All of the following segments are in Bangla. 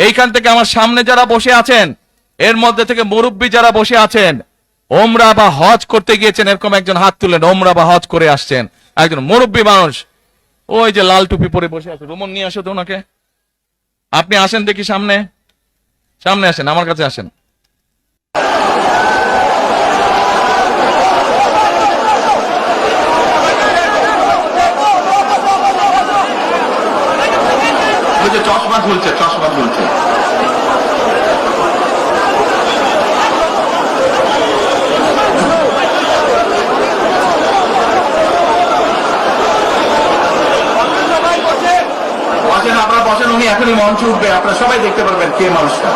এইখান থেকে আমার সামনে যারা বসে আছেন, এর মধ্যে থেকে মুরব্বী যারা বসে আছেন, ওমরা বা হজ করতে গিয়েছেন, এরকম একজন হাত তুলেন। ওমরা বা হজ করে আসছেন, একজন মুরব্বী মানুষ, ওই যে লাল টুপি পরে বসে আছে, রুমন নিয়ে আসো তো ওনাকে। আপনি আসেন দেখি, সামনে সামনে আসেন, আমার কাছে আসেন। চশমা ঝুলছে, চশমা ঝুলছে। বসেন, আপনারা বসেন, উনি এখনই মঞ্চে উঠবে, আপনারা সবাই দেখতে পারবেন কে মানুষটা।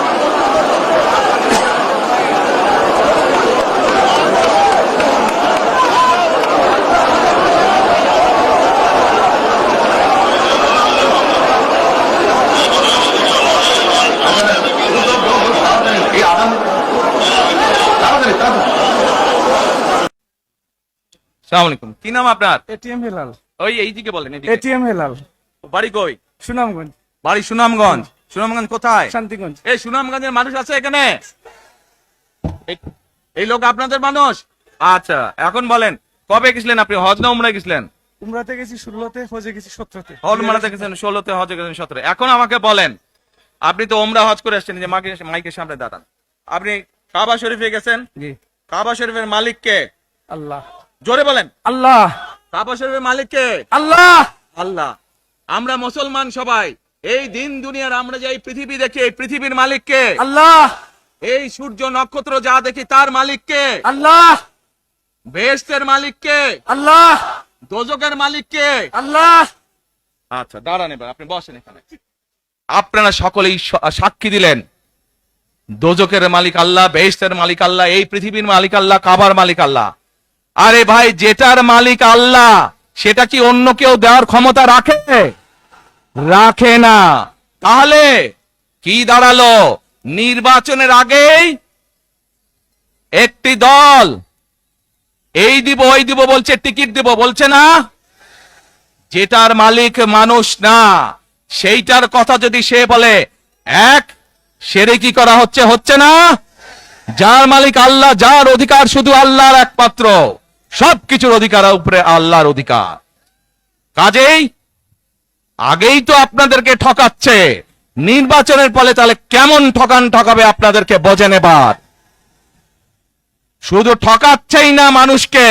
আসসালামু আলাইকুম, কি নাম আপনার? এটিএম হেলাল। ওই এইদিকে বলেন। এটিএম হেলাল। বাড়ি কই? সুনামগঞ্জ। বাড়ি সুনামগঞ্জ। সুনামগঞ্জ কোথায়? শান্তিগঞ্জ। এই সুনামগঞ্জের মানুষ আছে এখানে? এই লোক আপনাদের মানুষ? আচ্ছা, এখন বলেন, কবে গেছিলেন আপনি? হজ না উমরায় গেছিলেন? উমরাতে গেছি 16তে, হজে গেছি 17তে। উমরাতে গেছেন 16তে, হজে গেছেন 17। এখন আমাকে বলেন, আপনি তো উমরা হজ করে আসছেন, যে মাইকের সামনে দাঁড়ান। আপনি কাবা শরীফে গেছেন? জি। কাবা শরীফের মালিক কে? আল্লাহ। জোরে বলেন। আল্লাহ। কাবা শরীফের মালিক কে? আল্লাহ। আল্লাহ। আমরা মুসলমান সবাই, এই দিন দুনিয়ার আমরা যে এই পৃথিবী দেখি, এই পৃথিবীর মালিক কে? আল্লাহ। এই সূর্য নক্ষত্র যা দেখি তার মালিক কে? আল্লাহ। বেহেশতের মালিক কে? আল্লাহ। দোজখের মালিক কে? আল্লাহ। আচ্ছা, দাঁড়ান, এবার আপনি বসেন এখানে। আপনারা সকলেই সাক্ষী দিলেন, দোজখের মালিক আল্লাহ, বেহেশতের মালিক আল্লাহ, এই পৃথিবীর মালিক আল্লাহ, কাবার মালিক আল্লাহ। আরে ভাই, যেটার মালিক আল্লাহ, সেটা কি অন্য কেউ দেওয়ার ক্ষমতা রাখে? রাখে না। তাহলে কি দাঁড়ালো? নির্বাচনের আগেই একটি দল এই দিব ওই দিব বলছে, টিকিট দিব বলছে না? যেটার মালিক মানুষ না, সেইটার কথা যদি সে বলে, এক শিরকি করা হচ্ছে, হচ্ছে না? যার মালিক আল্লাহ, যার অধিকার শুধু আল্লাহর একমাত্র, সবকিছুর অধিকার উপরে আল্লাহর অধিকার। কাজেই আগেই তো আপনাদেরকে ঠকাচ্ছে, নির্বাচনের ফলে তাহলে কেমন ঠকাবে আপনাদেরকে বোঝেন এবার। শুধু ঠকাচ্ছেই না মানুষকে,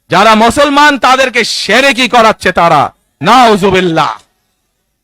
যারা মুসলমান তাদেরকে শিরকি করাচ্ছে তারা। নাউজুবিল্লাহ।